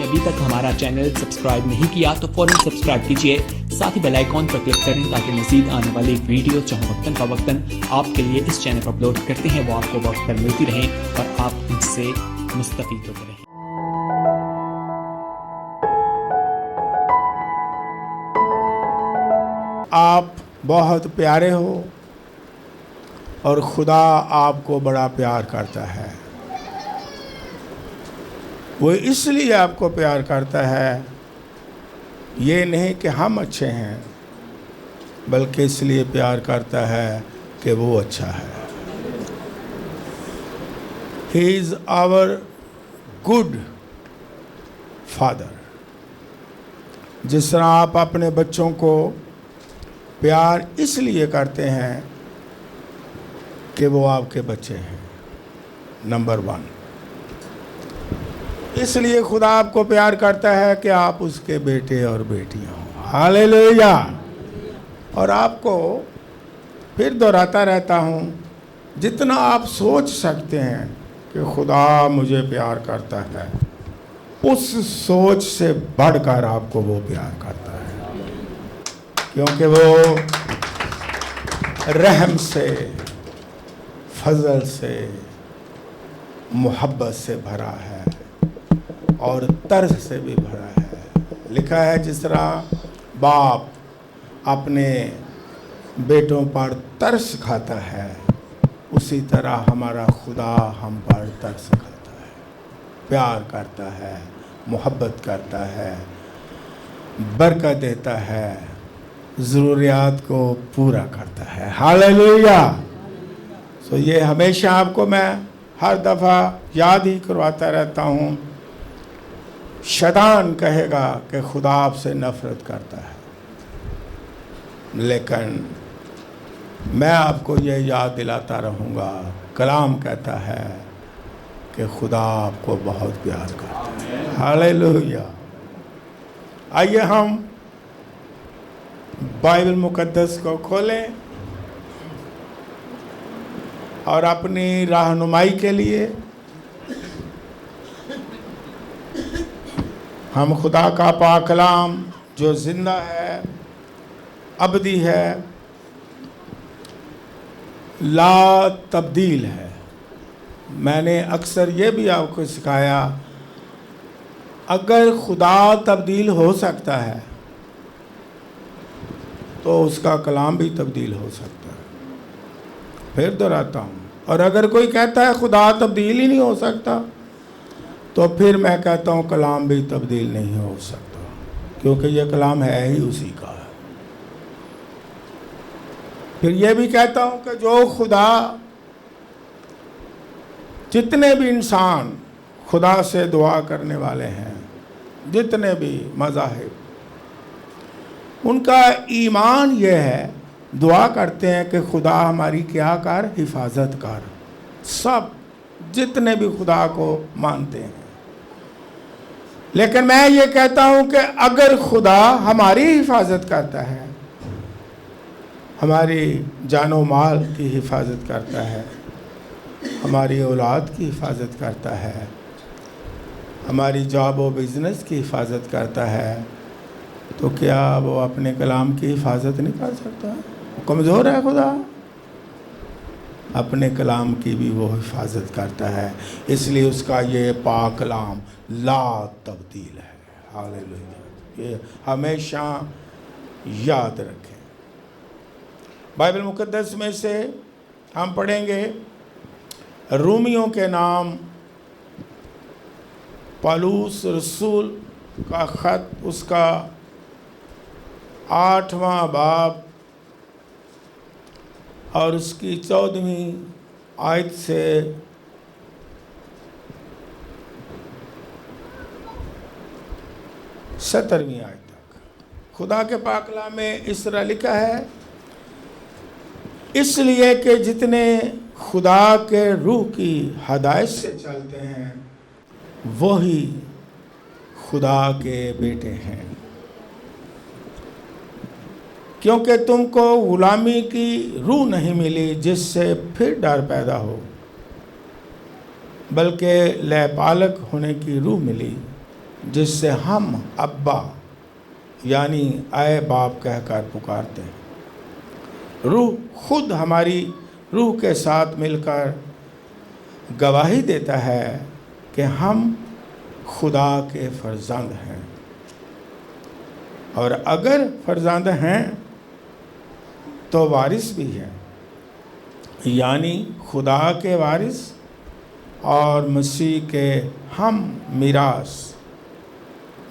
نے ابھی تک ہمارا چینل سبسکرائب نہیں کیا تو فوراً سبسکرائب کیجئے، ساتھ ہی بیل آئیکن پر کلک کریں تاکہ مزید آنے والی ویڈیو چاہے وقتاً فوقتاً آپ کے لیے اس چینل پر اپلوڈ کرتے ہیں وہ آپ کو وقت پر ملتی رہیں اور آپ ان سے مستفید ہوتے رہیں۔ آپ بہت پیارے ہو اور خدا آپ کو بڑا پیار کرتا ہے۔ وہ اس لیے آپ کو پیار کرتا ہے، یہ نہیں کہ ہم اچھے ہیں، بلکہ اس لیے پیار کرتا ہے کہ وہ اچھا ہے۔ He is our good father۔ جس طرح آپ اپنے بچوں کو پیار اس لیے کرتے ہیں کہ وہ آپ کے بچے ہیں، نمبر 1۔ اس لیے خدا آپ کو پیار کرتا ہے کہ آپ اس کے بیٹے اور بیٹیاں ہوں۔ ہاللیلویا۔ اور آپ کو پھر دہراتا رہتا ہوں، جتنا آپ سوچ سکتے ہیں کہ خدا مجھے پیار کرتا ہے، اس سوچ سے بڑھ کر آپ کو وہ پیار کرتا ہے، کیونکہ وہ رحم سے، فضل سے، محبت سے بھرا ہے اور طرز سے بھی بھرا ہے۔ لکھا ہے جس طرح باپ اپنے بیٹوں پر ترس کھاتا ہے، اسی طرح ہمارا خدا ہم پر ترس کھاتا ہے، پیار کرتا ہے، محبت کرتا ہے، برکت دیتا ہے، ضروریات کو پورا کرتا ہے۔ ہاللیلویا۔ سو یہ ہمیشہ آپ کو میں ہر دفعہ یاد ہی کرواتا رہتا ہوں۔ شیطان کہے گا کہ خدا آپ سے نفرت کرتا ہے، لیکن میں آپ کو یہ یاد دلاتا رہوں گا، کلام کہتا ہے کہ خدا آپ کو بہت پیار کرتا ہے۔ ہاللیلویا۔ آئیے ہم بائبل مقدس کو کھولیں اور اپنی رہنمائی کے لیے ہم خدا کا پاک کلام جو زندہ ہے، ابدی ہے، لا تبدیل ہے۔ میں نے اکثر یہ بھی آپ کو سکھایا، اگر خدا تبدیل ہو سکتا ہے تو اس کا کلام بھی تبدیل ہو سکتا ہے۔ پھر دہراتا ہوں، اور اگر کوئی کہتا ہے خدا تبدیل ہی نہیں ہو سکتا، تو پھر میں کہتا ہوں کلام بھی تبدیل نہیں ہو سکتا، کیونکہ یہ کلام ہے ہی اسی کا ہے۔ پھر یہ بھی کہتا ہوں کہ جو خدا، جتنے بھی انسان خدا سے دعا کرنے والے ہیں، جتنے بھی مذاہب، ان کا ایمان یہ ہے، دعا کرتے ہیں کہ خدا ہماری کیا کر، حفاظت کر۔ سب جتنے بھی خدا کو مانتے ہیں۔ لیکن میں یہ کہتا ہوں کہ اگر خدا ہماری حفاظت کرتا ہے، ہماری جان و مال کی حفاظت کرتا ہے، ہماری اولاد کی حفاظت کرتا ہے، ہماری جاب و بزنس کی حفاظت کرتا ہے، تو کیا وہ اپنے کلام کی حفاظت نہیں کر سکتا؟ کمزور ہے خدا؟ اپنے کلام کی بھی وہ حفاظت کرتا ہے، اس لیے اس کا یہ پاک کلام لا تبدیل ہے۔ ہاللیلویا۔ یہ ہمیشہ یاد رکھیں۔ بائبل مقدس میں سے ہم پڑھیں گے رومیوں کے نام پالوس رسول کا خط، اس کا 8واں باب اور اس کی 14ویں آیت سے 17ویں آیت تک۔ خدا کے پاک کلام میں اس طرح لکھا ہے، اس لیے کہ جتنے خدا کے روح کی ہدایت سے چلتے ہیں وہی خدا کے بیٹے ہیں۔ کیونکہ تم کو غلامی کی روح نہیں ملی جس سے پھر ڈر پیدا ہو، بلکہ لے پالک ہونے کی روح ملی جس سے ہم ابا یعنی اے باپ کہہ کر پکارتے ہیں۔ روح خود ہماری روح کے ساتھ مل کر گواہی دیتا ہے کہ ہم خدا کے فرزند ہیں، اور اگر فرزند ہیں تو وارث بھی ہیں، یعنی خدا کے وارث اور مسیح کے ہم میراث،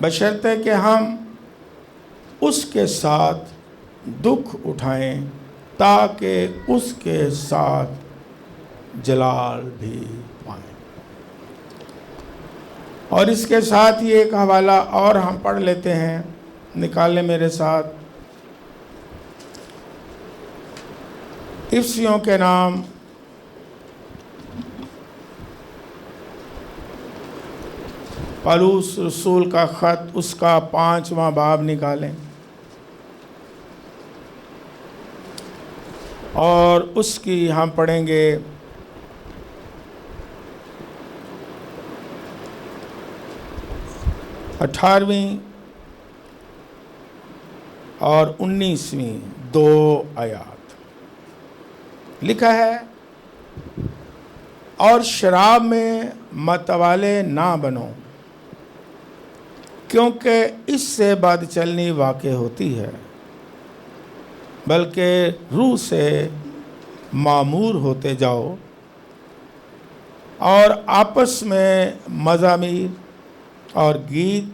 بشرطے کہ ہم اس کے ساتھ دکھ اٹھائیں تاکہ اس کے ساتھ جلال بھی پائیں۔ اور اس کے ساتھ یہ ایک حوالہ اور ہم پڑھ لیتے ہیں، نکال لیں میرے ساتھ۔ افسیوں کے نام پالوس رسول کا خط، اس کا 5واں باب نکالیں اور اس کی ہم پڑھیں گے 18ویں اور 19ویں 2 آیات۔ لکھا ہے، اور شراب میں متوالے نہ بنو، کیونکہ اس سے بد چلنی واقع ہوتی ہے، بلکہ روح سے معمور ہوتے جاؤ اور آپس میں مزامیر اور گیت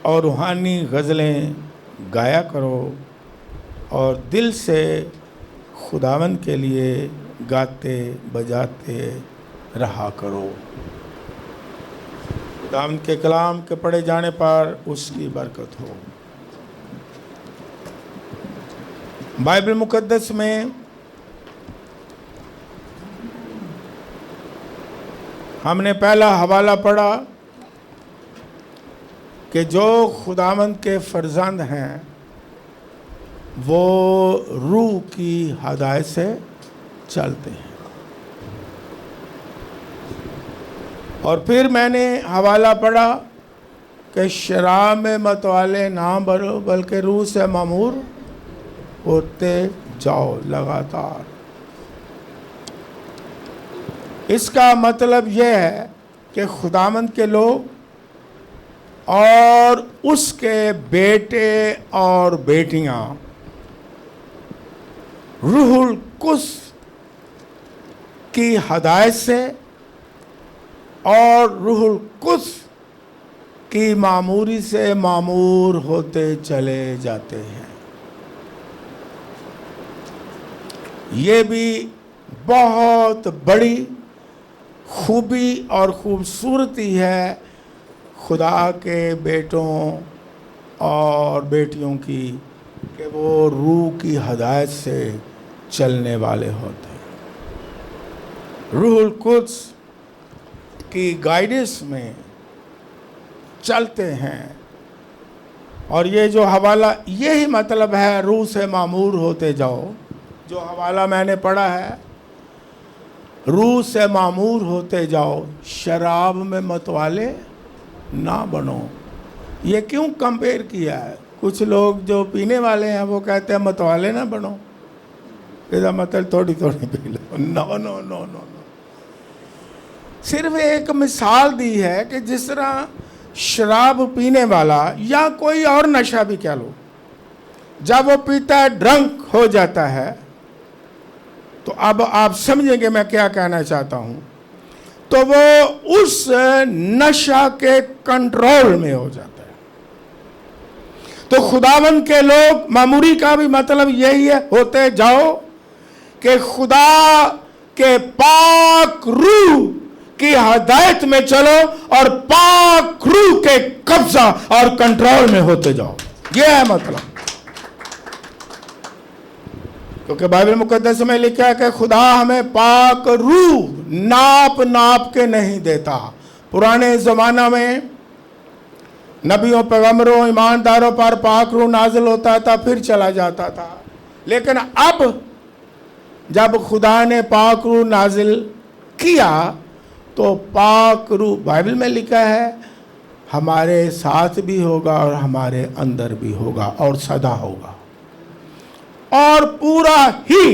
اور روحانی غزلیں گایا کرو، اور دل سے خداوند کے لیے گاتے بجاتے رہا کرو۔ خداوند کے کلام کے پڑھے جانے پر اس کی برکت ہو۔ بائبل مقدس میں ہم نے پہلا حوالہ پڑھا کہ جو خداوند کے فرزند ہیں وہ روح کی ہدایت سے چلتے ہیں، اور پھر میں نے حوالہ پڑھا کہ شراب میں متوالے نہ بنو، بلکہ روح سے معمور ہوتے جاؤ لگاتار۔ اس کا مطلب یہ ہے کہ خداوند کے لوگ اور اس کے بیٹے اور بیٹیاں روح القدس کی ہدایت سے اور روح القدس کی معموری سے معمور ہوتے چلے جاتے ہیں۔ یہ بھی بہت بڑی خوبی اور خوبصورتی ہے خدا کے بیٹوں اور بیٹیوں کی، کہ وہ روح کی ہدایت سے چلنے والے ہوتے ہیں، روح القدس کی گائیڈنس میں چلتے ہیں۔ اور یہ جو حوالہ، یہی مطلب ہے روح سے معمور ہوتے جاؤ۔ جو حوالہ میں نے پڑھا ہے، روح سے معمور ہوتے جاؤ، شراب میں متوالے نہ بنو۔ یہ کیوں کمپیئر کیا ہے؟ کچھ لوگ جو پینے والے ہیں وہ کہتے ہیں متوالے نہ بنو، اس کا مطلب تھوڑی تھوڑی پی لو۔ نو نو نو نو، صرف ایک مثال دی ہے کہ جس طرح شراب پینے والا یا کوئی اور نشہ بھی کہہ لو، جب وہ پیتا ہے ڈرنک ہو جاتا ہے، تو اب آپ سمجھیں گے میں کیا کہنا چاہتا ہوں، تو وہ اس نشہ کے کنٹرول میں ہو جاتا ہے۔ تو خداوند کے لوگ، معموری کا بھی مطلب یہی ہے، ہوتے جاؤ کہ خدا کے پاک روح کی ہدایت میں چلو اور پاک روح کے قبضہ اور کنٹرول میں ہوتے جاؤ۔ یہ ہے مطلب، کیونکہ بائبل مقدس میں لکھا ہے کہ خدا ہمیں پاک روح ناپ ناپ کے نہیں دیتا۔ پرانے زمانہ میں نبیوں، پیغمبروں، ایمانداروں پر پاک روح نازل ہوتا تھا پھر چلا جاتا تھا، لیکن اب جب خدا نے پاک روح نازل کیا تو پاک روح، بائبل میں لکھا ہے ہمارے ساتھ بھی ہوگا اور ہمارے اندر بھی ہوگا اور سدا ہوگا اور پورا ہی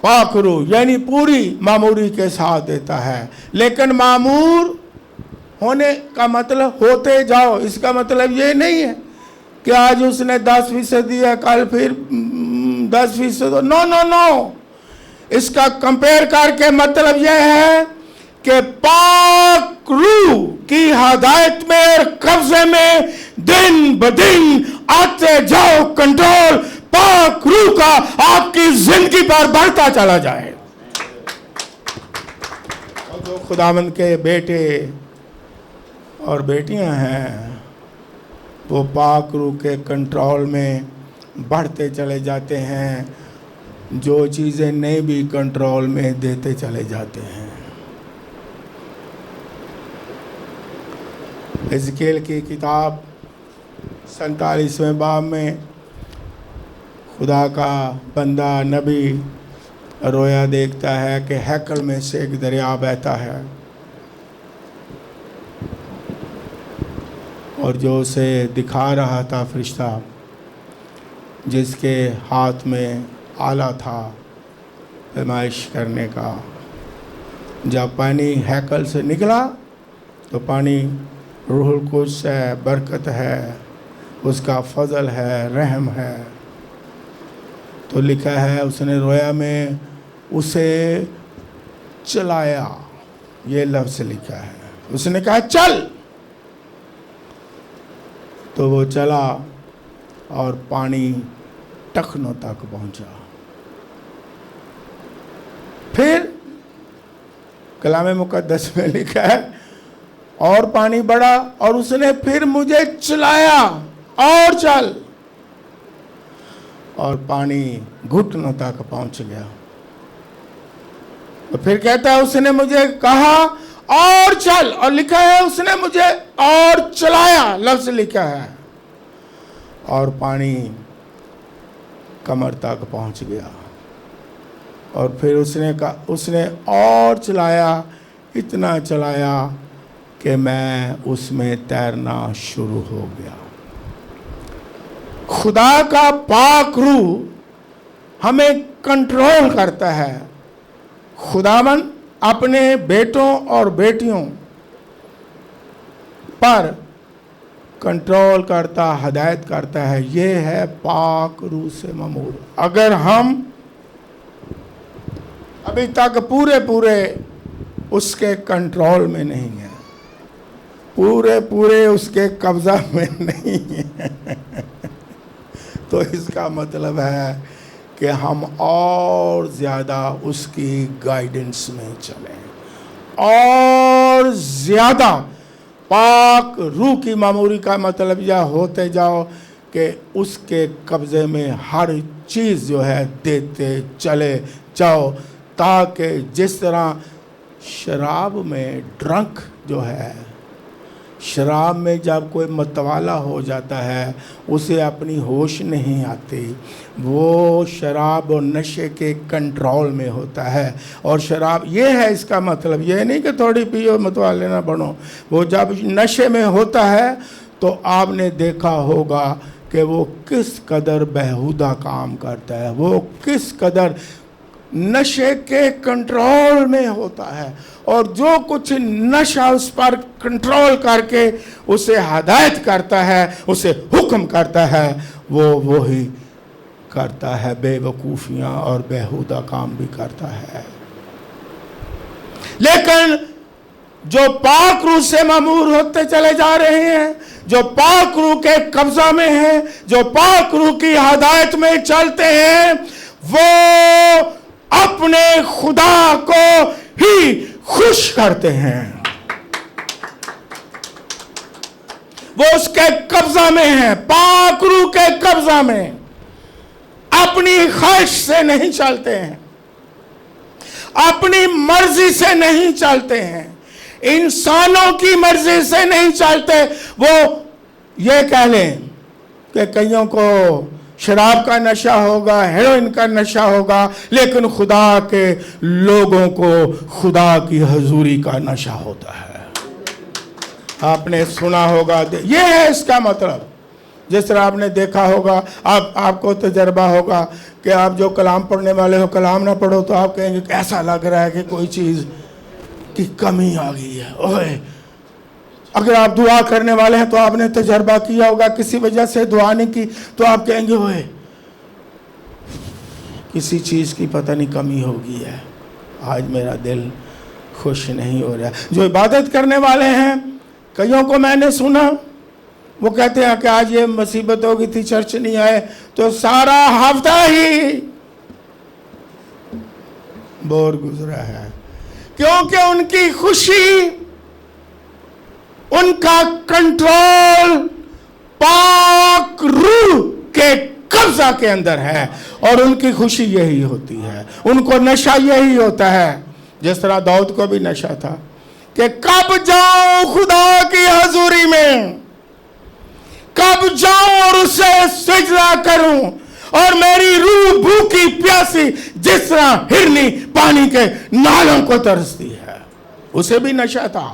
پاک روح یعنی پوری معموری کے ساتھ دیتا ہے. لیکن معمور ہونے کا مطلب ہوتے جاؤ، اس کا مطلب یہ نہیں ہے کہ آج اس نے 10% دیا کل پھر 10%. نو نو نو، اس کا کمپیئر کر کے مطلب یہ ہے کہ پاک روح کی ہدایت میں اور قبضے میں دن بدن آتے جاؤ. کنٹرول پاک روح کا آپ کی زندگی پر بڑھتا چلا جائے. اور جو خداوند کے بیٹے اور بیٹیاں ہیں وہ پاک روح کے کنٹرول میں بڑھتے چلے جاتے ہیں، جو چیزیں نہیں بھی کنٹرول میں دیتے چلے جاتے ہیں. حزقیل کی کتاب 47ویں باب میں خدا کا بندہ نبی رویا دیکھتا ہے کہ ہیکل میں سے ایک دریا بہتا ہے اور جو اسے دکھا رہا تھا فرشتہ، جس کے ہاتھ میں آلہ تھا پیمائش کرنے کا، جب پانی ہیکل سے نکلا تو پانی روح القدس ہے، برکت ہے، اس کا فضل ہے، رحم ہے. تو لکھا ہے اس نے رویا میں اسے چلایا، یہ لفظ لکھا ہے. اس نے کہا چل، تو وہ چلا اور پانی ٹخنوں تک پہنچا. پھر کلام مقدس میں لکھا ہے اور پانی بڑھا اور اس نے پھر مجھے چلایا اور چل، اور پانی گھٹنوں تک پہنچ گیا. تو پھر کہتا ہے اس نے مجھے کہا اور چل، اور لکھا ہے اس نے مجھے اور چلایا، لفظ لکھا ہے، اور پانی کمر تک پہنچ گیا. اور پھر اس نے اور چلایا، اتنا چلایا کہ میں اس میں تیرنا شروع ہو گیا. خدا کا پاک روح ہمیں کنٹرول کرتا ہے. خداوند اپنے بیٹوں اور بیٹیوں پر کنٹرول کرتا، ہدایت کرتا ہے. یہ ہے پاک روح سے مامور. اگر ہم ابھی تک پورے اس کے کنٹرول میں نہیں ہیں، پورے اس کے قبضہ میں نہیں ہیں، تو اس کا مطلب ہے کہ ہم اور زیادہ اس کی گائیڈنس میں چلیں، اور زیادہ پاک روح کی معموری کا مطلب یہ ہوتے جاؤ کہ اس کے قبضے میں ہر چیز جو ہے دیتے چلے جاؤ، تاکہ جس طرح شراب میں ڈرنک جو ہے، شراب میں جب کوئی متوالا ہو جاتا ہے اسے اپنی ہوش نہیں آتی، وہ شراب اور نشے کے کنٹرول میں ہوتا ہے. اور شراب یہ ہے، اس کا مطلب یہ نہیں کہ تھوڑی پیو متوالے نہ بنو. وہ جب نشے میں ہوتا ہے تو آپ نے دیکھا ہوگا کہ وہ کس قدر بیہودہ کام کرتا ہے، وہ کس قدر نشے کے کنٹرول میں ہوتا ہے، اور جو کچھ نشہ اس پر کنٹرول کر کے اسے ہدایت کرتا ہے، اسے حکم کرتا ہے، وہ وہی کرتا ہے. بے وقوفیاں اور بیہودہ کام بھی کرتا ہے. لیکن جو پاک روح سے مامور ہوتے چلے جا رہے ہیں، جو پاک روح کے قبضہ میں ہیں، جو پاک روح کی ہدایت میں چلتے ہیں، وہ اپنے خدا کو ہی خوش کرتے ہیں. وہ اس کے قبضہ میں ہیں، پاک روح کے قبضہ میں. اپنی خواہش سے نہیں چلتے ہیں، اپنی مرضی سے نہیں چلتے ہیں، انسانوں کی مرضی سے نہیں چلتے. وہ یہ کہہ لیں کہ کئیوں کو شراب کا نشہ ہوگا، ہیروئن کا نشہ ہوگا، لیکن خدا کے لوگوں کو خدا کی حضوری کا نشہ ہوتا ہے. آپ نے سنا ہوگا، یہ ہے اس کا مطلب۔ جس طرح آپ نے دیکھا ہوگا، آپ کو تجربہ ہوگا کہ آپ جو کلام پڑھنے والے ہو، کلام نہ پڑھو تو آپ کہیں گے کہ ایسا لگ رہا ہے کہ کوئی چیز کی کمی آ گئی ہے۔ اوہ، اگر آپ دعا کرنے والے ہیں تو آپ نے تجربہ کیا ہوگا، کسی وجہ سے دعا نہیں کی تو آپ کہیں گے اوہ کسی چیز کی پتہ نہیں کمی ہو گئی ہے، آج میرا دل خوش نہیں ہو رہا۔ جو عبادت کرنے والے ہیں، کئیوں کو میں نے سنا وہ کہتے ہیں کہ آج یہ مصیبت ہو گئی تھی، چرچ نہیں آئے، تو سارا ہفتہ ہی بور گزرا ہے، کیونکہ ان کی خوشی، ان کا کنٹرول پاک روح کے قبضہ کے اندر ہے، اور ان کی خوشی یہی ہوتی ہے، ان کو نشہ یہی ہوتا ہے۔ جس طرح داؤد کو بھی نشہ تھا کہ کب جاؤں خدا کی حضوری میں، کب جاؤں اور اسے سجدہ کروں، اور میری روح بھوکی پیاسی جس طرح ہرنی پانی کے نالوں کو ترستی ہے۔ اسے بھی نشہ تھا،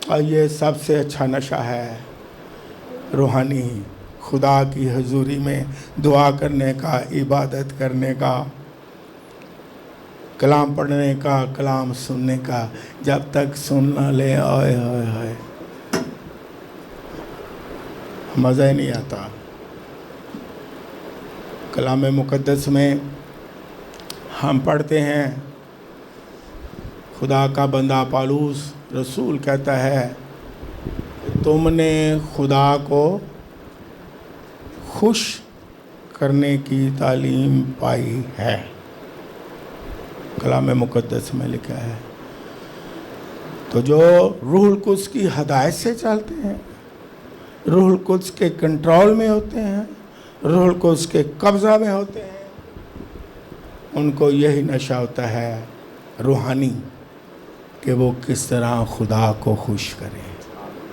اور یہ سب سے اچھا نشہ ہے روحانی، خدا کی حضوری میں دعا کرنے کا، عبادت کرنے کا، کلام پڑھنے کا، کلام سننے کا۔ جب تک سن نہ لے، آئے آئے آئے، مزہ ہی نہیں آتا۔ کلام مقدس میں ہم پڑھتے ہیں، خدا کا بندہ پالوس رسول کہتا ہے، تم نے خدا کو خوش کرنے کی تعلیم پائی ہے۔ کلام مقدس میں لکھا ہے۔ تو جو روح القدس کی ہدایت سے چلتے ہیں، روح القدس کے کنٹرول میں ہوتے ہیں، روح القدس کے قبضہ میں ہوتے ہیں، ان کو یہی نشہ ہوتا ہے روحانی، کہ وہ کس طرح خدا کو خوش کریں،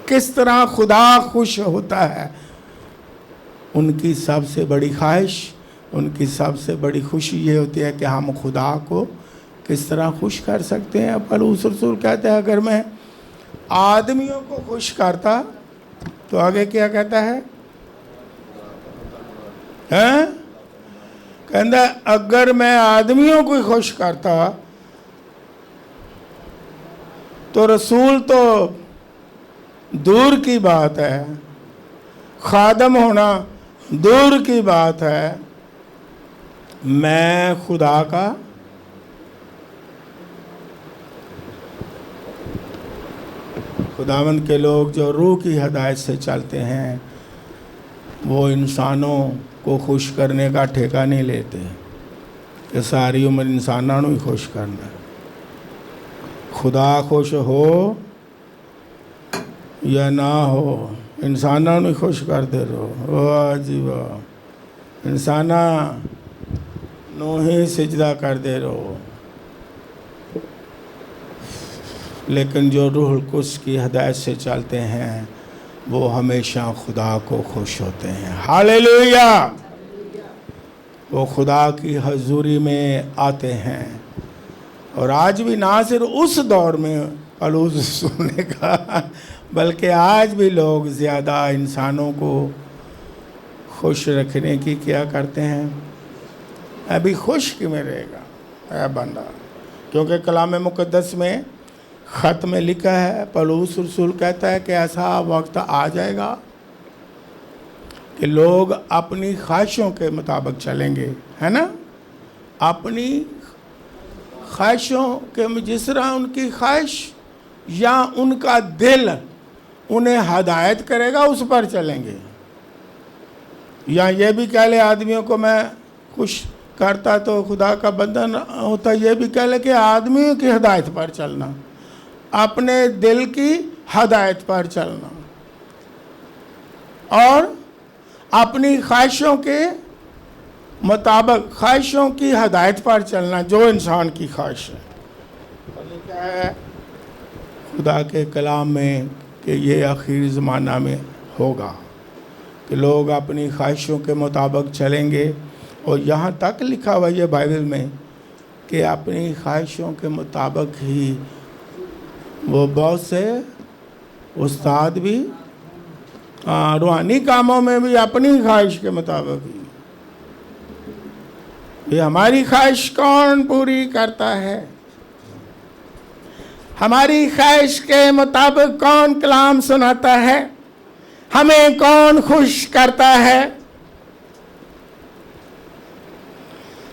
کس طرح خدا خوش ہوتا ہے۔ ان کی سب سے بڑی خواہش، ان کی سب سے بڑی خوشی یہ ہوتی ہے کہ ہم خدا کو کس طرح خوش کر سکتے ہیں۔ پالوس رسول کہتے ہیں، اگر میں آدمیوں کو خوش کرتا تو آگے کیا کہتا ہے؟ کہتا ہے اگر میں آدمیوں کو خوش کرتا تو رسول تو دور کی بات ہے، خادم ہونا دور کی بات ہے، میں خدا کا خداوند کے لوگ جو روح کی ہدایت سے چلتے ہیں، وہ انسانوں کو خوش کرنے کا ٹھیکہ نہیں لیتے کہ ساری عمر انسانوں ہی خوش کرنا ہے۔ خدا خوش ہو یا نہ ہو، انسانوں ہی خوش کرتے رہو۔ واہ جی واہ، انسانوں نو ہی سجدہ کرتے رہو۔ لیکن جو روح القدس کی ہدایت سے چلتے ہیں، وہ ہمیشہ خدا کو خوش ہوتے ہیں۔ ہاللیلویا! وہ خدا کی حضوری میں آتے ہیں۔ اور آج بھی نہ صرف اس دور میں پالوس رسول نے کہا، بلکہ آج بھی لوگ زیادہ انسانوں کو خوش رکھنے کی کیا کرتے ہیں؟ ابھی خوش کیوں میں رہے گا اے بندہ؟ کیونکہ کلام مقدس میں خط میں لکھا ہے، پالوس رسول کہتا ہے کہ ایسا وقت آ جائے گا کہ لوگ اپنی خواہشوں کے مطابق چلیں گے، ہے نا؟ اپنی خواہشوں کے، جس طرح ان کی خواہش یا ان کا دل انہیں ہدایت کرے گا اس پر چلیں گے۔ یا یہ بھی کہہ لے آدمیوں کو میں خوش کرتا تو خدا کا بندہ نہ ہوتا، یہ بھی کہہ لے کہ آدمیوں کی ہدایت پر چلنا، اپنے دل کی ہدایت پر چلنا اور اپنی خواہشوں کے مطابق، خواہشوں کی ہدایت پر چلنا جو انسان کی خواہش ہے۔ اور لکھا ہے خدا کے کلام میں کہ یہ آخری زمانہ میں ہوگا کہ لوگ اپنی خواہشوں کے مطابق چلیں گے، اور یہاں تک لکھا ہوا یہ بائبل میں کہ اپنی خواہشوں کے مطابق ہی وہ بہت سے استاد بھی روحانی کاموں میں بھی اپنی خواہش کے مطابق ہی. یہ ہماری خواہش کون پوری کرتا ہے؟ ہماری خواہش کے مطابق کون کلام سناتا ہے؟ ہمیں کون خوش کرتا ہے؟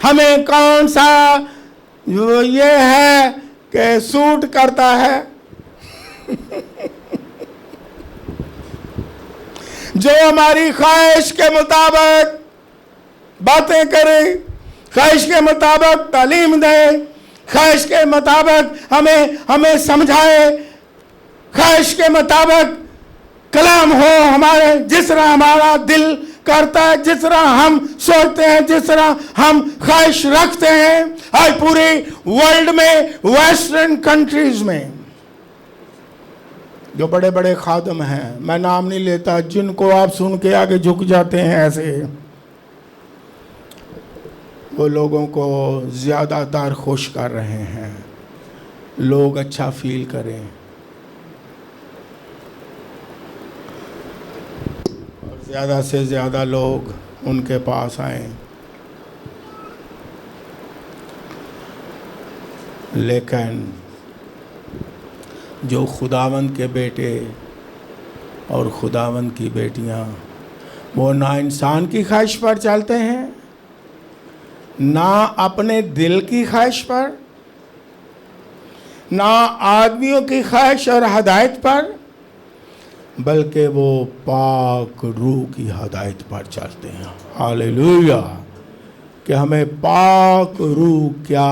ہمیں کون سا یہ ہے کہ سوٹ کرتا ہے؟ جو ہماری خواہش کے مطابق باتیں کرے، خواہش کے مطابق تعلیم دے، خواہش کے مطابق ہمیں سمجھائے، خواہش کے مطابق کلام ہو ہمارے، جس طرح ہمارا دل کرتا ہے، جس طرح ہم سوچتے ہیں، جس طرح ہم خواہش رکھتے ہیں. آج پورے ورلڈ میں، ویسٹرن کنٹریز میں جو بڑے بڑے خادم ہیں، میں نام نہیں لیتا، جن کو آپ سن کے آگے جھک جاتے ہیں ایسے، وہ لوگوں کو زیادہ تر خوش کر رہے ہیں، لوگ اچھا فیل کریں. اور زیادہ سے زیادہ لوگ ان کے پاس آئیں. لیکن جو خداوند کے بیٹے اور خداوند کی بیٹیاں، وہ نہ انسان کی خواہش پر چلتے ہیں، نہ اپنے دل کی خواہش پر، نہ آدمیوں کی خواہش اور ہدایت پر، بلکہ وہ پاک روح کی ہدایت پر چلتے ہیں. ہاللیلویہ! کہ ہمیں پاک روح کیا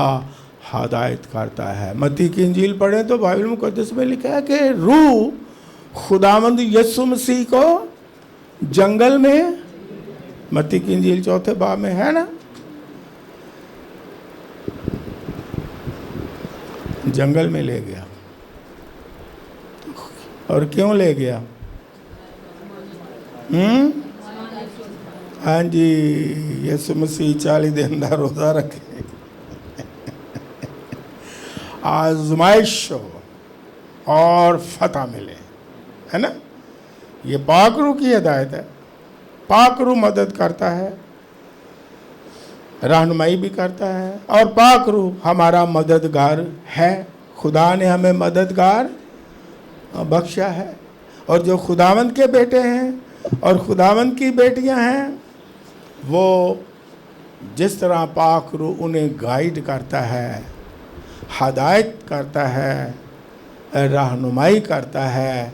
ہدایت کرتا ہے. متی کی انجیل پڑھیں تو بائبل مقدس میں لکھا ہے کہ روح خداوند یسوع مسیح کو جنگل میں، متی کی انجیل 4 باب میں ہے نا، جنگل میں لے گیا. اور کیوں لے گیا؟ ہاں جی، یسوع مسیح 40 دن کا روزہ رکھے، آزمائش ہو اور فتح ملے، ہے نا. یہ پاک روح کی ہدایت ہے. پاک روح مدد کرتا ہے، رہنمائی بھی کرتا ہے، اور پاک روح ہمارا مددگار ہے. خدا نے ہمیں مددگار بخشا ہے. اور جو خداوند کے بیٹے ہیں اور خداوند کی بیٹیاں ہیں، وہ جس طرح پاک روح انہیں گائیڈ کرتا ہے، ہدایت کرتا ہے، رہنمائی کرتا ہے،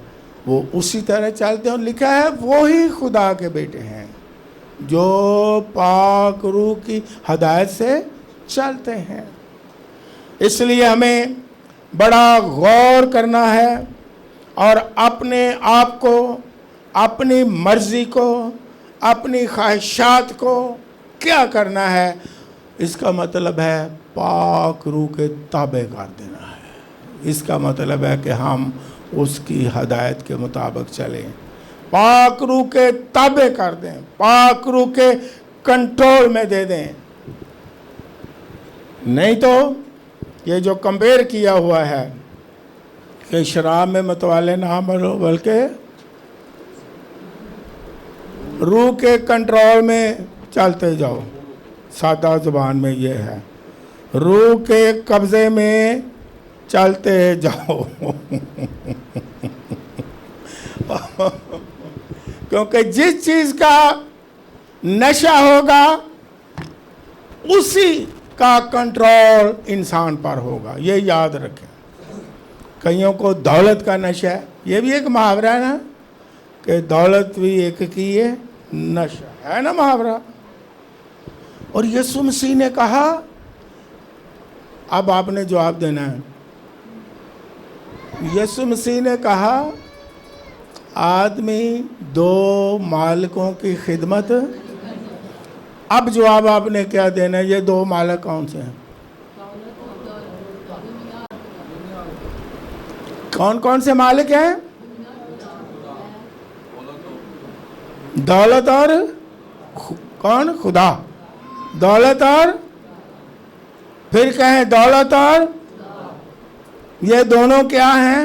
وہ اسی طرح چلتے ہیں. اور لکھا ہے وہی خدا کے بیٹے ہیں جو پاک روح کی ہدایت سے چلتے ہیں. اس لیے ہمیں بڑا غور کرنا ہے اور اپنے آپ کو، اپنی مرضی کو، اپنی خواہشات کو کیا کرنا ہے. اس کا مطلب ہے پاک روح کے تابع کر دینا ہے. اس کا مطلب ہے کہ ہم اس کی ہدایت کے مطابق چلیں، پاک روح کے تابع کر دیں، پاک روح کے کنٹرول میں دے دیں. نہیں تو یہ جو کمپیئر کیا ہوا ہے کہ شراب میں متوالے نہ بنو بلکہ روح کے کنٹرول میں چلتے جاؤ، سادہ زبان میں یہ ہے، روح کے قبضے میں چلتے جاؤ. کیونکہ جس چیز کا نشہ ہوگا اسی کا کنٹرول انسان پر ہوگا. یہ یاد رکھیں. کئیوں کو دولت کا نشہ ہے، یہ بھی ایک محاورہ ہے نا، کہ دولت بھی ایک کی ہے نشہ ہے نا، محاورہ. اور یسوع مسیح نے کہا، اب آپ نے جواب دینا ہے. یسوع مسیح نے کہا آدمی 2 مالکوں کی خدمت. اب جواب آپ نے کیا دینا ہے؟ یہ 2 مالک کون سے ہیں؟ کون کون سے مالک ہیں؟ دولت اور کون؟ خدا. دولت اور پھر کہیں دولت اور، یہ دونوں کیا ہیں؟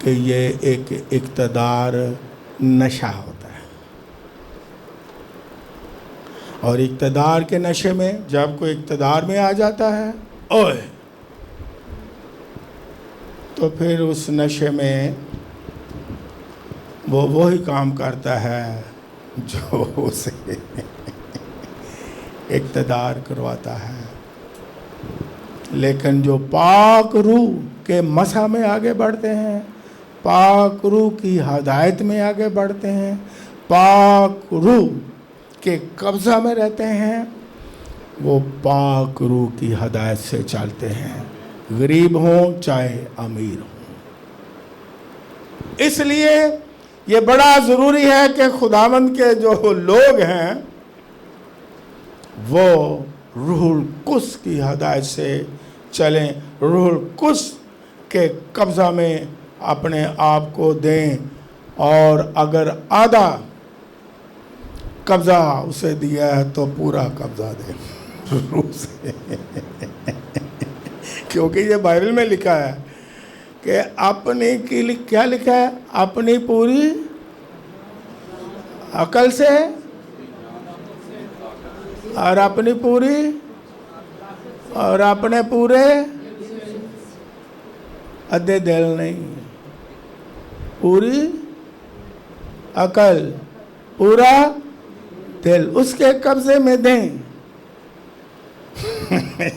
کہ یہ ایک اقتدار نشہ ہوتا ہے، اور اقتدار کے نشے میں جب کوئی اقتدار میں آ جاتا ہے اوئے، تو پھر اس نشے میں وہ وہی کام کرتا ہے جو اسے اقتدار کرواتا ہے۔ لیکن جو پاک روح کے مسح میں آگے بڑھتے ہیں، پاک روح کی ہدایت میں آگے بڑھتے ہیں، پاک روح کے قبضہ میں رہتے ہیں، وہ پاک روح کی ہدایت سے چلتے ہیں، غریب ہوں چاہے امیر ہوں۔ اس لیے یہ بڑا ضروری ہے کہ خداوند کے جو لوگ ہیں وہ روح القدس کی ہدایت سے چلیں، روح القدس کے قبضہ میں اپنے آپ کو دیں، اور اگر آدھا قبضہ اسے دیا ہے تو پورا قبضہ دیں روح سے، کیونکہ یہ بائبل میں لکھا ہے کہ اپنی کیا لکھا ہے؟ اپنی پوری عقل سے اور اپنی پوری اور اپنے پورے ادھے دل نہیں، پوری عقل پورا دل اس کے قبضے میں دیں۔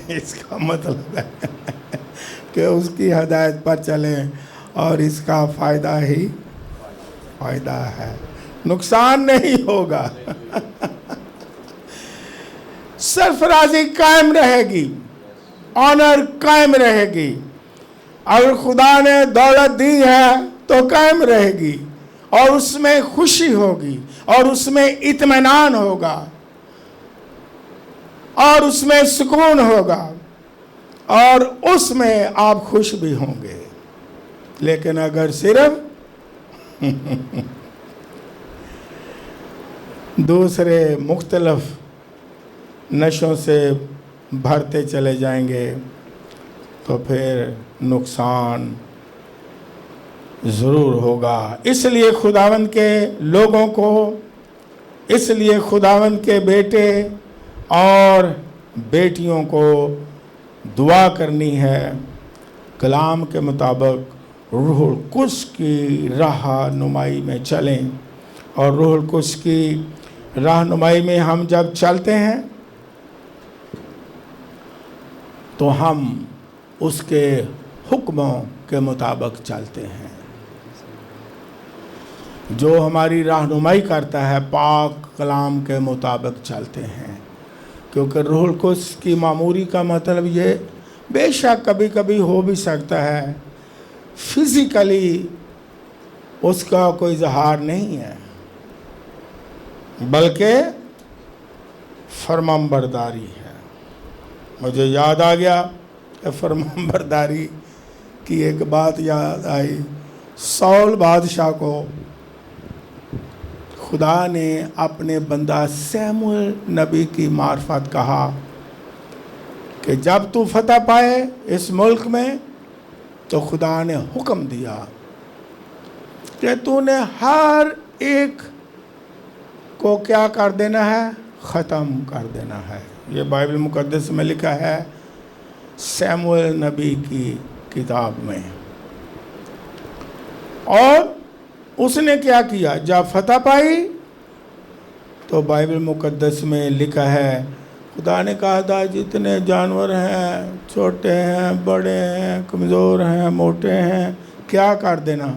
اس کا مطلب ہے کہ اس کی ہدایت پر چلیں، اور اس کا فائدہ ہی فائدہ ہے، نقصان نہیں ہوگا۔ سرفرازی قائم رہے گی، آنر قائم رہے گی، اگر خدا نے دولت دی ہے تو قائم رہے گی، اور اس میں خوشی ہوگی، اور اس میں اطمینان ہوگا، اور اس میں سکون ہوگا، اور اس میں آپ خوش بھی ہوں گے۔ لیکن اگر صرف دوسرے مختلف نشوں سے بھرتے چلے جائیں گے تو پھر نقصان ضرور ہوگا۔ اس لیے خداوند کے لوگوں کو، اس لیے خداوند کے بیٹے اور بیٹیوں کو دعا کرنی ہے، کلام کے مطابق روح القدس کی رہنمائی میں چلیں، اور روح القدس کی رہنمائی میں ہم جب چلتے ہیں تو ہم اس کے حکموں کے مطابق چلتے ہیں، جو ہماری رہنمائی کرتا ہے پاک کلام کے مطابق چلتے ہیں، کیونکہ روح القدس کی معموری کا مطلب یہ بے شک کبھی کبھی ہو بھی سکتا ہے، فزیکلی اس کا کوئی اظہار نہیں ہے، بلکہ فرمانبرداری ہے۔ مجھے یاد آ گیا کہ فرمانبرداری کی ایک بات یاد آئی، سول بادشاہ کو خدا نے اپنے بندہ سیموئیل نبی کی معرفت کہا کہ جب تو فتح پائے اس ملک میں تو خدا نے حکم دیا کہ تو نے ہر ایک کو کیا کر دینا ہے؟ ختم کر دینا ہے۔ یہ بائبل مقدس میں لکھا ہے، سیموئیل نبی کی کتاب میں۔ اور اس نے کیا کیا؟ جب فتح پائی تو بائبل مقدس میں لکھا ہے، خدا نے کہا تھا جتنے جانور ہیں، چھوٹے ہیں، بڑے ہیں، کمزور ہیں، موٹے ہیں، کیا کر دینا؟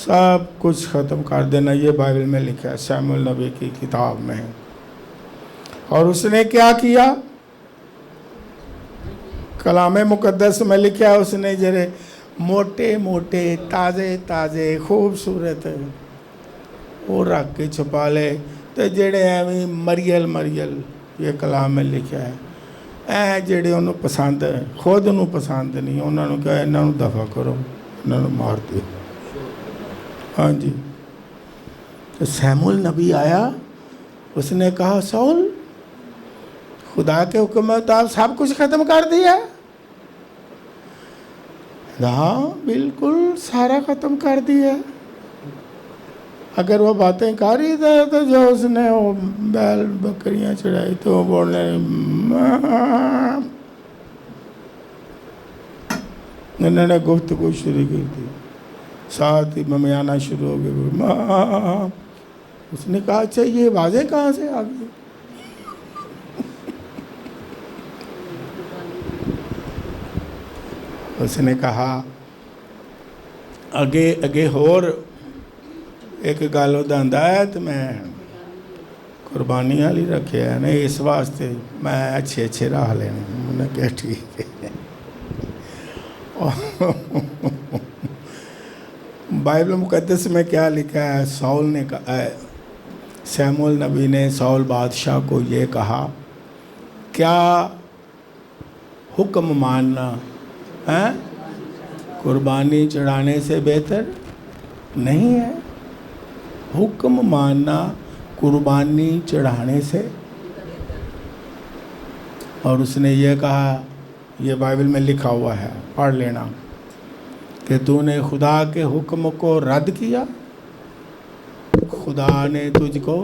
سب کچھ ختم کر دینا۔ یہ بائبل میں لکھا ہے سیموئیل نبی کی کتاب میں۔ اور اس نے کیا کیا؟ کلام مقدس میں لکھا ہے، اس نے جرے موٹے موٹے تازے تازے خوبصورت وہ رکھ کے چھپا لے، تو جڑے ایویں مریل یہ کلام میں لکھا ہے، جڑے انہوں پسند خود انہوں پسند نہیں، انہوں نے کہا انہوں دفع کرو، انہوں مار دو۔ ہاں جی، تو سیموئیل نبی آیا، اس نے کہا سول خدا کے حکم میں تو آپ سب کچھ ختم کر دیا ہاں بالکل سارا ختم کر دیا. اگر وہ باتیں کر رہی تھا تو جو اس نے وہ بیل بکریاں چڑھائی تو وہ بولنے انہوں نے گفتگو شروع کی تھی, ساتھ ہی ممیانا شروع ہو گئی. ماں, اس نے کہا اچھا یہ واضح کہاں سے آ گئی؟ اس نے کہا اگے اگے ہور ایک گل ادھا ہے تو میں قربانی والی رکھے ہے نا, اس واسطے میں اچھے اچھے راہ لینے. انہوں نے کہا ٹھیک ہے. بائبل مقدس میں کیا لکھا ہے؟ سول نے سیموئیل نبی نے سول بادشاہ کو یہ کہا, کیا حکم ماننا قربانی چڑھانے سے بہتر نہیں ہے؟ حکم ماننا قربانی چڑھانے سے. اور اس نے یہ کہا, یہ بائبل میں لکھا ہوا ہے, پڑھ لینا, کہ تو نے خدا کے حکم کو رد کیا, خدا نے تجھ کو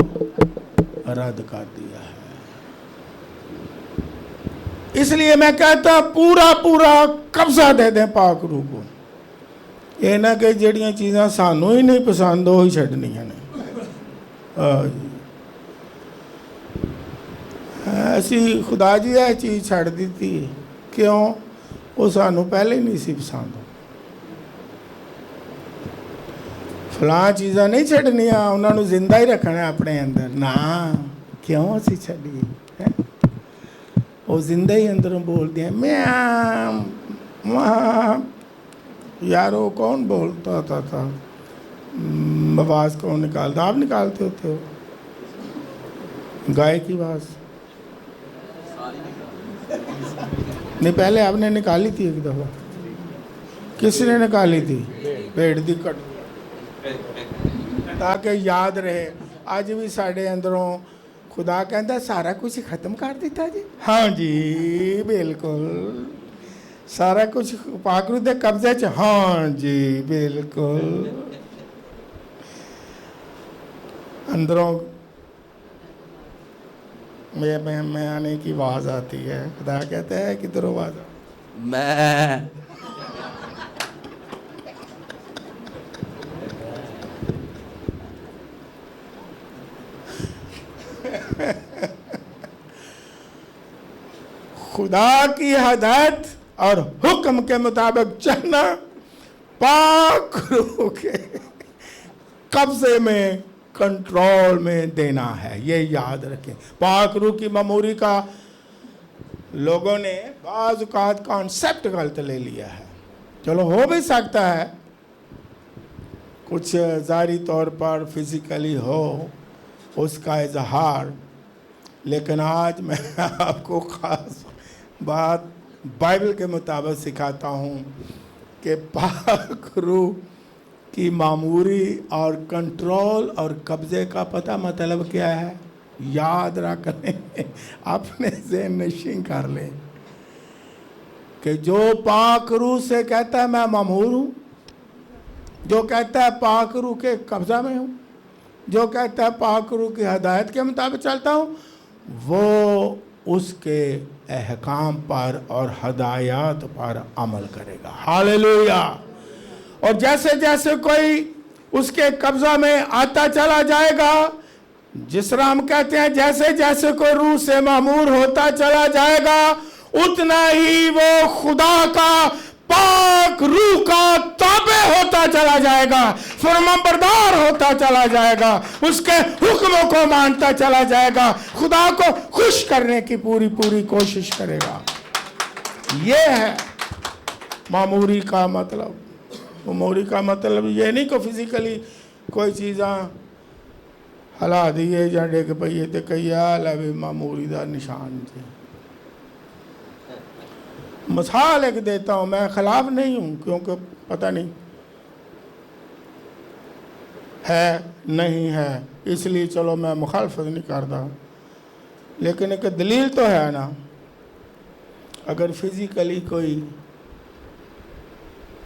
رد کر دیا ہے. اس لیے میں کہتا پورا پورا قبضہ دے دیں پاک روح کو. یہ نہ کہ جڑیاں چیزاں سانوں ہی نہیں پسند وہی چھڈنیاں نے. ایسی خدا جی یہ چیز چھڑ دیتی, کیوں؟ وہ سانوں پہلے ہی نہیں سی پسند. فلاں چیزاں نہیں چھڈنیاں, انہوں نے زندہ ہی رکھنا ہے اپنے اندر. نا کیوں اسی چھڈی؟ وہ زندہ ہی اندروں بولتے ہیں میاں وہاں. یار وہ کون بولتا ہوتا تھا, آواز کون نکالتا؟ آپ نکالتے ہوتے ہو گائے کی آواز؟ نہیں, پہلے آپ نے نکالی تھی ایک دفعہ. کس نے نکالی تھی؟ پیڑ دی کٹ, تاکہ یاد رہے. آج بھی ساڑھے اندروں خدا کہتا سارا کچھ ختم کر دیتا جی. ہاں جی بالکل سارا کچھ پاک روح دے قبضے چ. ہاں جی بالکل. اندروں میں آنے کی آواز آتی ہے. خدا کہتا ہے کدھر آواز میں خدا کی ہدایت اور حکم کے مطابق چلنا پاک روح کے قبضے میں, کنٹرول میں دینا ہے. یہ یاد رکھیں. پاک روح کی معموری کا لوگوں نے بعض اوقات کانسیپٹ غلط لے لیا ہے. چلو ہو بھی سکتا ہے کچھ ظاہری طور پر فزیکلی ہو اس کا اظہار, لیکن آج میں آپ کو خاص بات بائبل کے مطابق سکھاتا ہوں کہ پاک روح کی معموری اور کنٹرول اور قبضے کا پتہ مطلب کیا ہے؟ یاد رکھ لیں, اپنے ذہن نشین کر لیں کہ جو پاک روح سے کہتا ہے میں مامور ہوں, جو کہتا ہے پاک روح کے قبضہ میں ہوں, جو کہتا ہے پاک روح کی ہدایت کے مطابق چلتا ہوں, وہ اس کے احکام پر اور ہدایات پر عمل کرے گا. ہاللیلویا. اور جیسے جیسے کوئی اس کے قبضہ میں آتا چلا جائے گا, جس طرح ہم کہتے ہیں جیسے جیسے کوئی روح سے معمور ہوتا چلا جائے گا, اتنا ہی وہ خدا کا پاک روح کا تابع ہوتا چلا جائے گا, فرمانبردار ہوتا چلا جائے گا, اس کے حکموں کو مانتا چلا جائے گا, خدا کو خوش کرنے کی پوری پوری کوشش کرے گا. یہ ہے معموری کا مطلب. معموری کا مطلب یہ نہیں کہ فزیکلی کوئی چیزاں ہلا دیئے یا ڈگ پئیے تے کئی حال ہے بھی معموری دا نشان جی. مثال ایک دیتا ہوں, میں خلاف نہیں ہوں کیونکہ پتہ نہیں ہے نہیں ہے, اس لیے چلو میں مخالفت نہیں کرتا, لیکن ایک دلیل تو ہے نا. اگر فزیکلی کوئی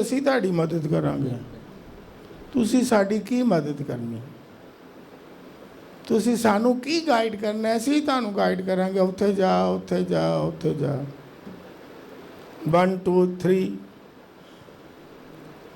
ਅਸੀਂ ਤੁਹਾਡੀ ਮਦਦ ਕਰਾਂਗੇ, ਤੁਸੀਂ ਸਾਡੀ ਕੀ ਮਦਦ ਕਰਨੀ? ਤੁਸੀਂ ਸਾਨੂੰ ਕੀ ਗਾਈਡ ਕਰਨਾ? ਅਸੀਂ ਤੁਹਾਨੂੰ ਗਾਈਡ ਕਰਾਂਗੇ, ਉੱਥੇ ਜਾ, ਉੱਥੇ ਜਾ, ਉੱਥੇ ਜਾ। 1 2 3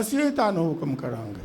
ਅਸੀਂ ਤੁਹਾਨੂੰ ਹੁਕਮ ਕਰਾਂਗੇ।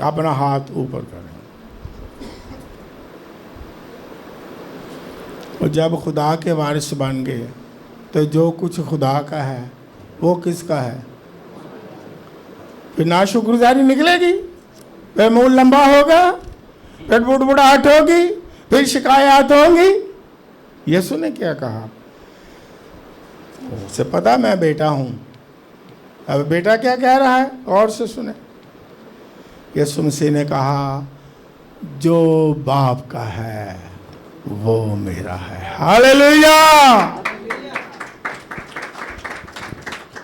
اپنا ہاتھ اوپر کریں. اور جب خدا کے وارث بن گئے تو جو کچھ خدا کا ہے وہ کس کا ہے؟ پھر ناشکرگزاری نکلے گی، پھر منہ لمبا ہوگا، پھر بڑبڑاہٹ ہوگی، پھر شکایات ہوں گی. یسوع نے کیا کہا؟ اسے پتا میں بیٹا ہوں. اب بیٹا کیا کہہ رہا ہے اور سے سنیں. یسوع مسیح نے کہا جو باپ کا ہے وہ میرا ہے. ہاللیلویہ.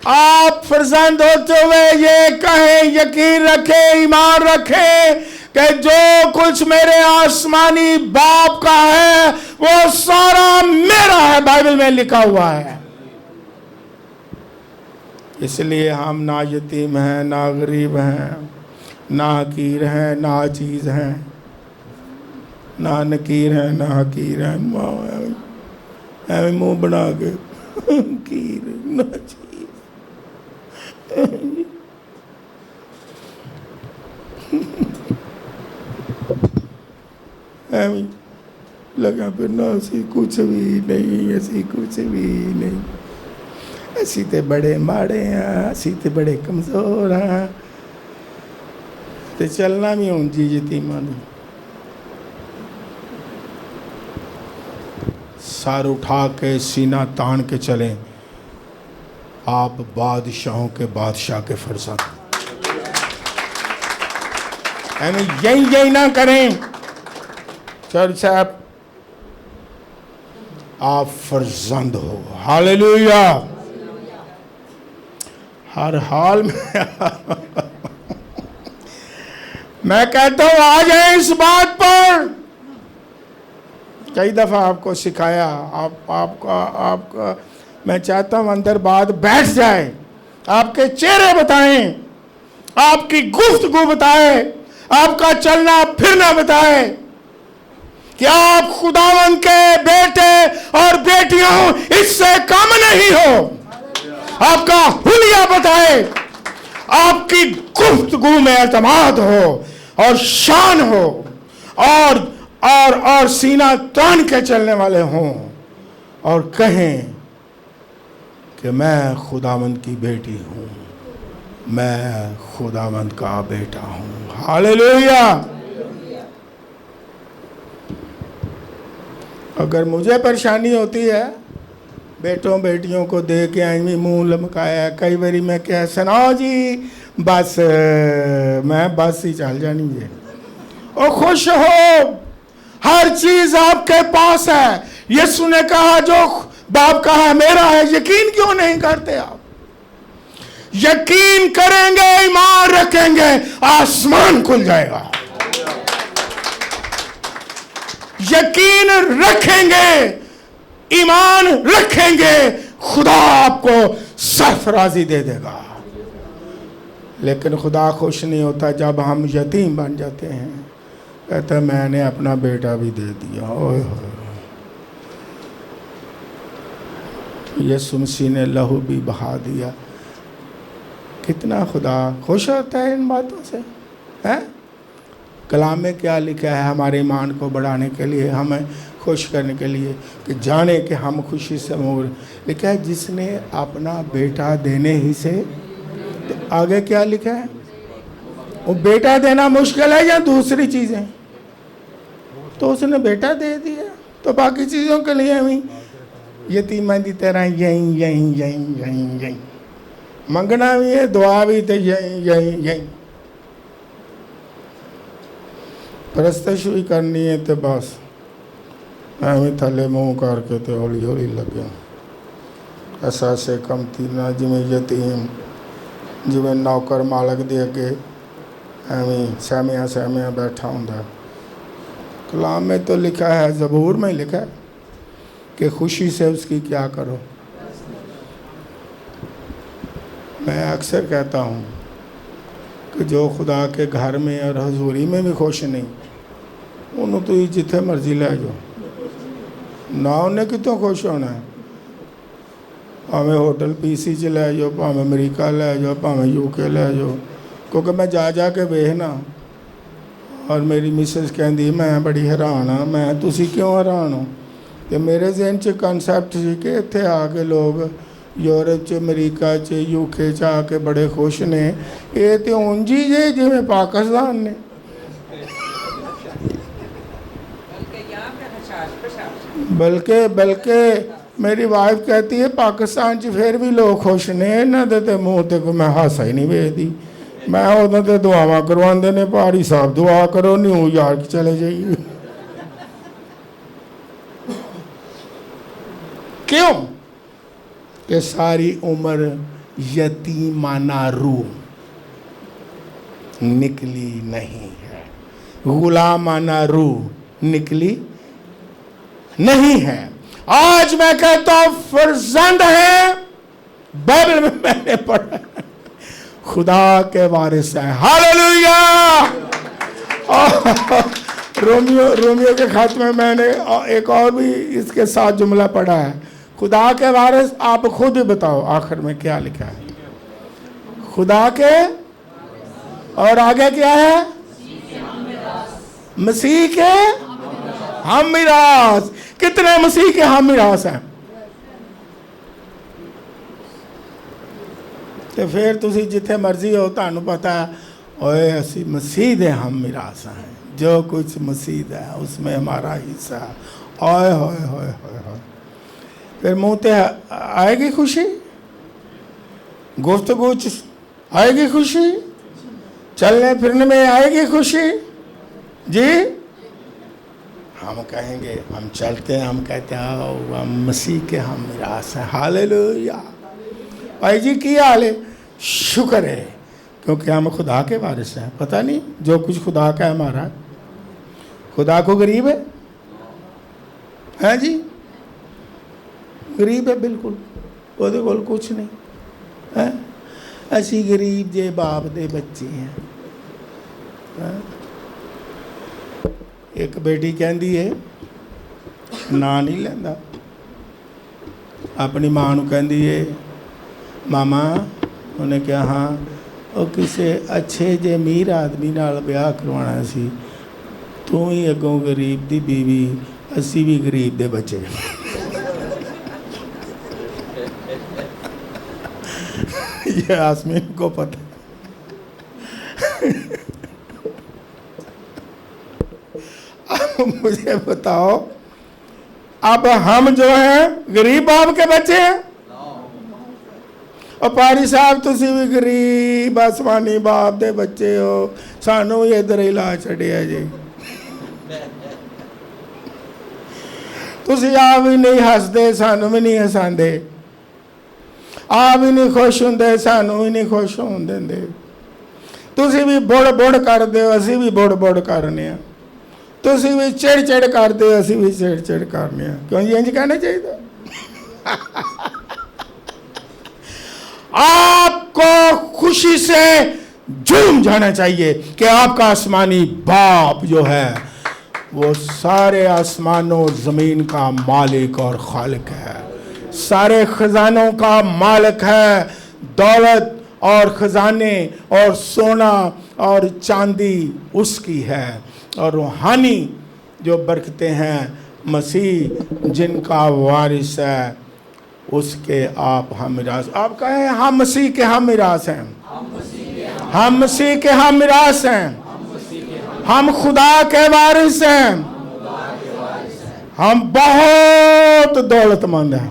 آپ فرزند ہوتے ہوئے یہ کہیں، یقین رکھیں، ایمان رکھیں کہ جو کچھ میرے آسمانی باپ کا ہے وہ سارا میرا ہے. بائبل میں لکھا ہوا ہے. اس لیے ہم نہ یتیم ہیں، نہ غریب ہیں، نہ حقیر ہیں، نہ عاجز ہیں، نہ نکیر ہیں، نہ حقیر ہیں. ایویں منہ بنا کے حقیر نہ چیز ایویں لگا پھرنا اسی کچھ بھی نہیں، اسی کچھ بھی نہیں، اسی تے بڑے ماڑے ہیں، اسی تے بڑے کمزور ہیں، تے چلنا بھی ہوں جی یتیماں نے. سر اٹھا کے سینہ تان کے چلیں. آپ بادشاہوں کے بادشاہ کے فرزند. یہی نہ کریں چرچ صاحب، آپ فرزند ہو. ہاللیلویہ. ہر حال میں میں کہتا ہوں آ جائیں اس بات پر. کئی دفعہ آپ کو سکھایا، آپ کا میں چاہتا ہوں اندر بات بیٹھ جائے. آپ کے چہرے بتائیں، آپ کی گفتگو بتائے، آپ کا چلنا پھرنا بتائے کہ آپ خداوند کے بیٹے اور بیٹیاں ہوں، اس سے کم نہیں ہو. آپ کا حلیہ بتائے، آپ کی گفتگو میں اعتماد ہو اور شان ہو اور سینہ تان کے چلنے والے ہوں اور کہیں کہ میں خداوند کی بیٹی ہوں، میں خداوند کا بیٹا ہوں. ہاللیلویہ. اگر مجھے پریشانی ہوتی ہے بیٹوں بیٹیوں کو دے کے آئیں منہ لمکایا، کئی باری میں کہہ سنا جی بس میں بس ہی چل جانی ہے. اور خوش ہو، ہر چیز آپ کے پاس ہے. یسوع نے کہا جو باپ کا ہے میرا ہے. یقین کیوں نہیں کرتے آپ؟ یقین کریں گے، ایمان رکھیں گے، آسمان کھل جائے گا. یقین رکھیں گے، ایمان رکھیں گے، خدا آپ کو سرفرازی دے دے گا. لیکن خدا خوش نہیں ہوتا جب ہم یتیم بن جاتے ہیں. کہتا میں نے اپنا بیٹا بھی دے دیا. اوہ یسوع مسیح نے لہو بھی بہا دیا. کتنا خدا خوش ہوتا ہے ان باتوں سے. کلام میں کیا لکھا ہے ہمارے ایمان کو بڑھانے کے لیے، ہمیں خوش کرنے کے لیے کہ جانے کہ ہم خوشی سے مور. لکھا ہے جس نے اپنا بیٹا دینے ہی سے. تو آگے کیا لکھا ہے؟ وہ بیٹا دینا مشکل ہے یا دوسری چیزیں؟ تو اس نے بیٹا دے دیا. تو باقی چیزوں کے لیے ہمیں یتیماں دی طرح یہیں منگنا بھی ہے، دعا بھی تو یہیں پرستش بھی کرنی ہے. تو بس میں تھلے منہ کر کے تو ہولی ہولی لگیا. ایسا سے کم تھی نہ جویں یتیم، جویں نوکر مالک دے کے ایویں سہمیاں بیٹھا ہوں. کلام میں تو لکھا ہے، زبور میں لکھا ہے کہ خوشی سے اس کی کیا کرو. میں اکثر کہتا ہوں کہ جو خدا کے گھر میں اور حضوری میں بھی خوش نہیں، انہوں تو جتنے مرضی لے جاؤ، نہ انہیں کتوں خوش ہونا ہے. پاویں ہوٹل پی سی چ لے جاؤ، پاویں امریکہ لے جاؤ، پاویں یو کے لے جاؤ. کیونکہ میں جا کے ویکھنا اور میری مسز کہندی میں بڑی حیران ہاں میں تسی کیوں حیران ہو کہ میرے ذہن چ کنسیپٹ سی کہ اتنے آ کے لوگ یورپ چ امریکہ چ یو کے چ آ کے بڑے خوش نے یہ تو اونج ہی جی میں پاکستان نے بلکہ میری وائف کہتی ہے پاکستان چ پھر بھی لوگ خوش نے انہاں دے تے منہ تے کوئی میں ہاسا ہی نہیں ویکھدی میں ادھر تے دعاواں کرواندے نے پہاڑی صاحب دعا کرو نیو یارک چلے جائیے کیوں کہ ساری عمر یتیمانہ روح نکلی نہیں ہے غلامانہ روح نکلی نہیں ہے آج میں کہتا ہوں فرزند ہے بائبل میں نے پڑھا خدا کے وارث ہیں ہاللیلویہ رومیو کے خط میں نے ایک اور بھی اس کے ساتھ جملہ پڑھا ہے خدا کے وارث آپ خود ہی بتاؤ آخر میں کیا لکھا ہے خدا کے اور آگے کیا ہے مسیح کے ہم میراث کتنے مسیح کے ہم میراث ہیں تو پھر تسی جتھے مرضی ہو تانوں پتہ ہے اوے اسی مسیح دے ہم میراث ہیں جو کچھ مسیح ہے اس میں ہمارا حصہ ہے اوئے ہوئے ہوئے ہوئے ہوئے پھر منہ تے آئے گی خوشی گفتگو آئے گی خوشی چلنے پھرنے میں آئے گی خوشی جی ہم کہیں گے ہم چلتے ہیں ہم کہتے ہیں ہم مسیح کے ہم میراث ہیں ہاللیلویہ بھائی جی کی حال ہے شکر ہے کیونکہ ہم خدا کے وارث ہیں پتہ نہیں جو کچھ خدا کا ہے ہمارا خدا کو غریب ہے جی غریب ہے بالکل وہ دے کول کچھ نہیں اسی غریب جے باپ دے بچے ہیں ایک بیٹی کہندی ہے نا نہیں لینا اپنی ماں نو کہندی ہے ماما انہیں کہا ہاں وہ کسے اچھے جے امیر آدمی نال بیاہ کروانا سی تو ہی اگوں غریب دی بیوی اسی بھی غریب دے بچے یہ آسمین کو پتہ مجھے بتاؤ اب ہم جو ہیں غریب باپ کے بچے ہیں اور پاری صاحب تسی بھی غریب آسمانی باپ دے بچے ہو سانو بھی ادھر ہی لا چھڑیا جی تسی آپ بھی نہیں ہس دے سانو بھی نہیں ہسان دے آپ بھی نہیں خوش ہوں دے سانو بھی نہیں خوش ہوں دے تسی بھی بڑ کر دے اسی بھی بڑ کرنے ہیں تسی بھی چڑ کر دے اسی بھی چڑ کرنے ہیں کیوں یہ انج کہنا چاہیے تھا آپ کو خوشی سے جھوم جانا چاہیے کہ آپ کا آسمانی باپ جو ہے وہ سارے آسمانوں زمین کا مالک اور خالق ہے سارے خزانوں کا مالک ہے دولت اور خزانے اور سونا اور چاندی اس کی ہے اور روحانی جو برکتیں ہیں مسیح جن کا وارث ہے اس کے آپ ہم میراث آپ کہیں ہم مسیح کے ہم میراث ہیں ہم مسیح کے ہم میراث ہیں ہم خدا کے وارث ہیں ہم بہت دولت مند ہیں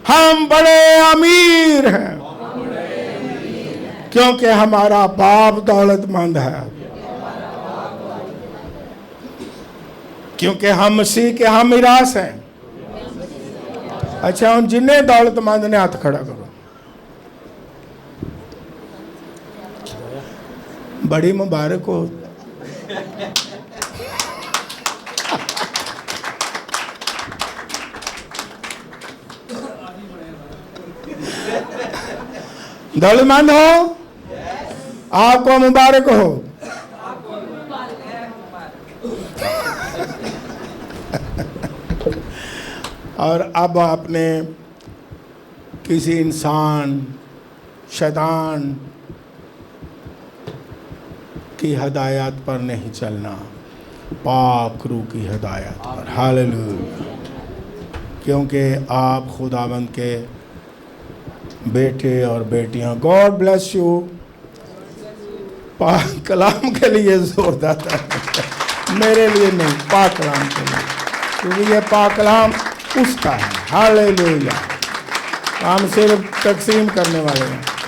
ہم بڑے امیر ہیں کیونکہ ہمارا باپ دولت مند ہے کیونکہ ہم مسیح کے ہم میراث ہیں اچھا ان جنہیں دولت مند نے ہاتھ کھڑا کرو بڑی مبارک ہو دولت مند ہو آپ کو مبارک ہو اور اب آپ نے کسی انسان شیطان کی ہدایات پر نہیں چلنا، پاک روح کی ہدایت پر۔ ہاللیلویا، کیونکہ آپ خداوند کے بیٹے اور بیٹیاں۔ God bless you. پاک کلام کے لیے زور دیتا ہے، میرے لیے نہیں، پاک کلام کے لیے، کیونکہ یہ پاک کلام اس کا ہے۔ ہاللیلویا، ہم صرف تقسیم کرنے والے ہیں۔